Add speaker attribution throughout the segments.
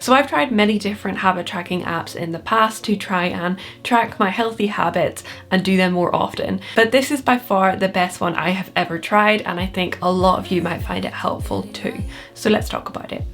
Speaker 1: So I've tried many different habit tracking apps in the past to try and track my healthy habits and do them more often. But this is by far the best one I have ever tried, and I think a lot of you might find it helpful too. So let's talk about it.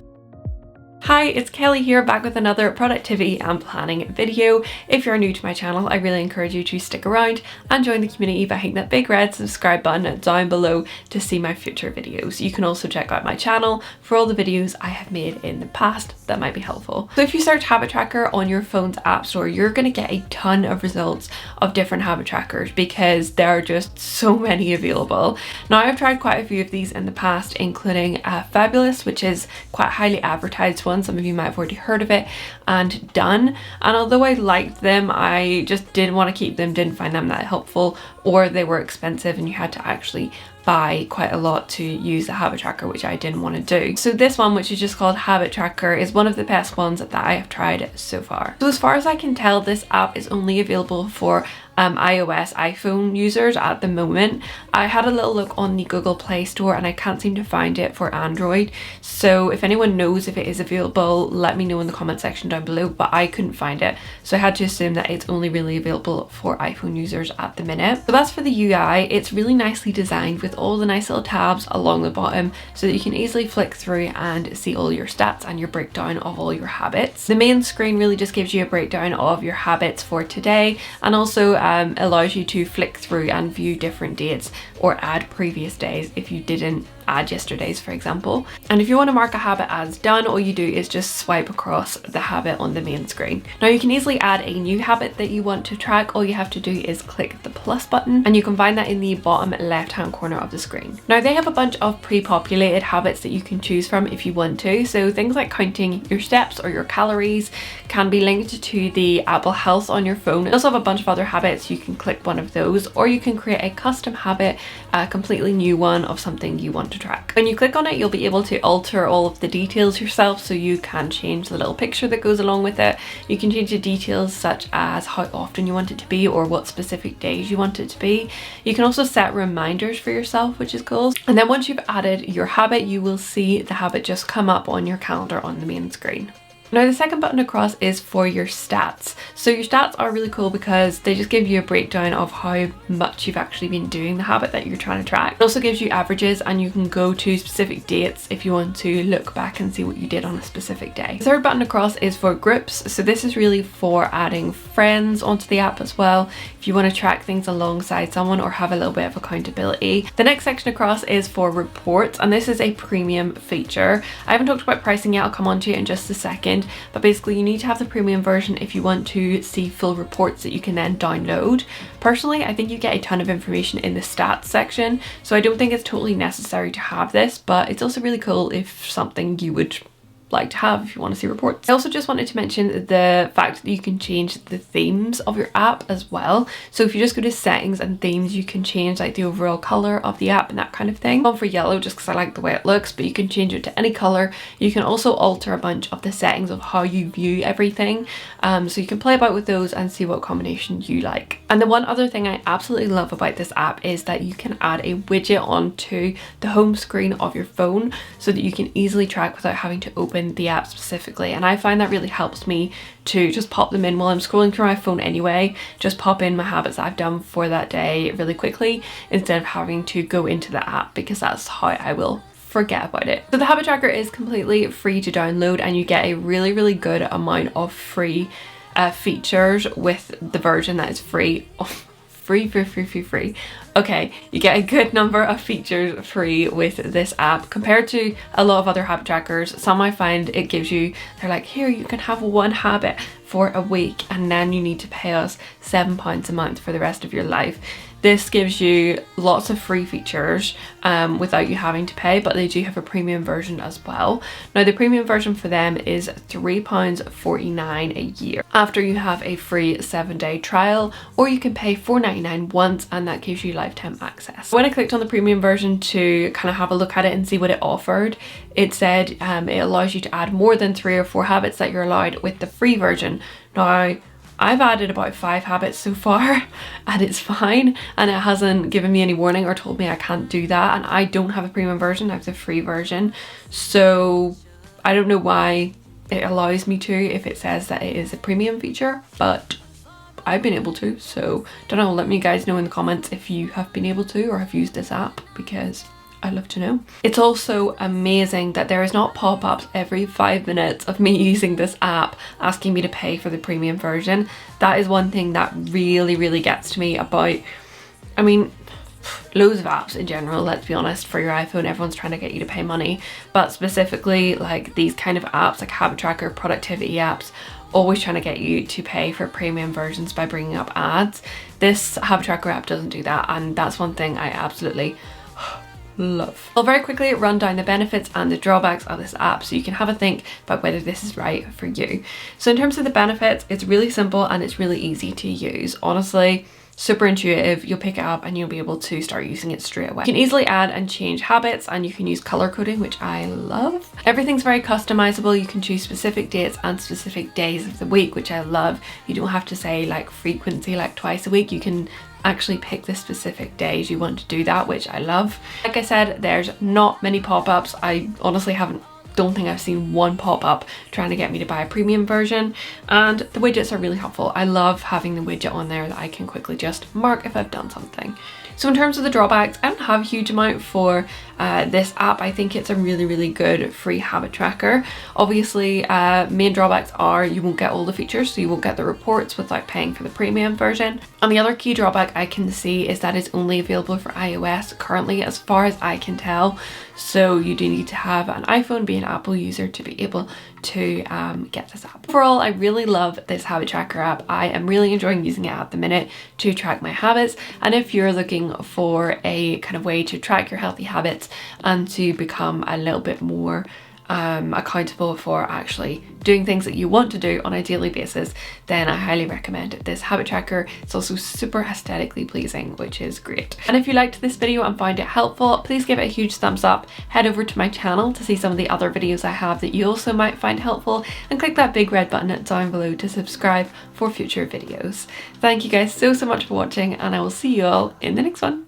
Speaker 1: Hi, it's Kelly here, back with another productivity and planning video. If you're new to my channel, I really encourage you to stick around and join the community by hitting that big red subscribe button down below to see my future videos. You can also check out my channel for all the videos I have made in the past that might be helpful. So if you search habit tracker on your phone's app store, you're going to get a ton of results of different habit trackers because there are just so many available. Now I've tried quite a few of these in the past, including Fabulous, which is quite a highly advertised one. Some of you might have already heard of it, and Done. And although I liked them, I just didn't want to keep them, didn't find them that helpful, or they were expensive and you had to actually buy quite a lot to use the habit tracker, which I didn't want to do. So this one, which is just called Habit Tracker, is one of the best ones that I have tried so far. So as far as I can tell, this app is only available for iOS, iPhone users at the moment. I had a little look on the Google Play Store and I can't seem to find it for Android. So if anyone knows if it is available, let me know in the comment section down below, but I couldn't find it. So I had to assume that it's only really available for iPhone users at the minute. So that's for the UI. It's really nicely designed with all the nice little tabs along the bottom so that you can easily flick through and see all your stats and your breakdown of all your habits. The main screen really just gives you a breakdown of your habits for today, and also allows you to flick through and view different dates or add previous days if you didn't add yesterday's, for example. And if you want to mark a habit as done, all you do is just swipe across the habit on the main screen. Now you can easily add a new habit that you want to track. All you have to do is click the plus button and you can find that in the bottom left hand corner of the screen. Now they have a bunch of pre-populated habits that you can choose from if you want to. So things like counting your steps or your calories can be linked to the Apple Health on your phone. They also have a bunch of other habits. You can click one of those, or you can create a custom habit, a completely new one of something you want to track. When you click on it, you'll be able to alter all of the details yourself, so you can change the little picture that goes along with it. You can change the details such as how often you want it to be or what specific days you want it to be. You can also set reminders for yourself, which is cool. And then once you've added your habit, you will see the habit just come up on your calendar on the main screen. Now the second button across is for your stats. So your stats are really cool because they just give you a breakdown of how much you've actually been doing the habit that you're trying to track. It also gives you averages, and you can go to specific dates if you want to look back and see what you did on a specific day. The third button across is for groups. So this is really for adding friends onto the app as well, if you want to track things alongside someone or have a little bit of accountability. The next section across is for reports, and this is a premium feature. I haven't talked about pricing yet, I'll come on to it in just a second. But basically you need to have the premium version if you want to see full reports that you can then download. Personally, I think you get a ton of information in the stats section, so I don't think it's totally necessary to have this, but it's also really cool if something you would like to have if you want to see reports. I also just wanted to mention the fact that you can change the themes of your app as well. So if you just go to settings and themes, you can change like the overall color of the app and that kind of thing. I'm for yellow just because I like the way it looks, but you can change it to any color. You can also alter a bunch of the settings of how you view everything. So you can play about with those and see what combination you like. And the one other thing I absolutely love about this app is that you can add a widget onto the home screen of your phone so that you can easily track without having to open the app specifically. And I find that really helps me to just pop them in while I'm scrolling through my phone anyway. Just pop in my habits that I've done for that day really quickly instead of having to go into the app, because that's how I will forget about it. So the habit tracker is completely free to download, and you get a really good amount of free features with the version that is free. Free. Okay, you get a good number of features free with this app compared to a lot of other habit trackers. Some I find it gives you, they're like, here you can have one habit for a week and then you need to pay us £7 a month for the rest of your life. This gives you lots of free features without you having to pay, but they do have a premium version as well. Now the premium version for them is £3.49 a year after you have a free 7-day trial, or you can pay £4.99 once and that gives you lifetime access. When I clicked on the premium version to kind of have a look at it and see what it offered, it said it allows you to add more than 3 or 4 habits that you're allowed with the free version. Now I've added about 5 habits so far and it's fine, and it hasn't given me any warning or told me I can't do that. And I don't have a premium version, I have the free version, so I don't know why it allows me to if it says that it is a premium feature, but I've been able to, so don't know, let me guys know in the comments if you have been able to or have used this app, because I'd love to know. It's also amazing that there is not pop-ups every 5 minutes of me using this app asking me to pay for the premium version. That is one thing that really gets to me about, I mean, loads of apps in general, let's be honest. For your iPhone, everyone's trying to get you to pay money, but specifically like these kind of apps like habit tracker, productivity apps, always trying to get you to pay for premium versions by bringing up ads. This habit tracker app doesn't do that, and that's one thing I absolutely love. I'll very quickly run down the benefits and the drawbacks of this app so you can have a think about whether this is right for you. So in terms of the benefits, it's really simple and it's really easy to use. Honestly, super intuitive. You'll pick it up and you'll be able to start using it straight away. You can easily add and change habits, and you can use color coding, which I love. Everything's very customizable. You can choose specific dates and specific days of the week, which I love. You don't have to say like frequency, like twice a week. You can actually pick the specific days you want to do that, which I love. Like I said, there's not many pop-ups. I honestly don't think I've seen one pop-up trying to get me to buy a premium version, and the widgets are really helpful. I love having the widget on there that I can quickly just mark if I've done something. So in terms of the drawbacks, I don't have a huge amount for this app. I think it's a really good free habit tracker. Obviously, main drawbacks are you won't get all the features, so you won't get the reports without paying for the premium version. And the other key drawback I can see is that it's only available for iOS currently, as far as I can tell. So you do need to have an iPhone, be an Apple user to be able to get this app. Overall, I really love this habit tracker app. I am really enjoying using it at the minute to track my habits. And if you're looking for a kind of way to track your healthy habits and to become a little bit more accountable for actually doing things that you want to do on a daily basis, then I highly recommend this habit tracker. It's also super aesthetically pleasing, which is great. And if you liked this video and found it helpful, please give it a huge thumbs up. Head over to my channel to see some of the other videos I have that you also might find helpful, and click that big red button down below to subscribe for future videos. Thank you guys so much for watching, and I will see you all in the next one.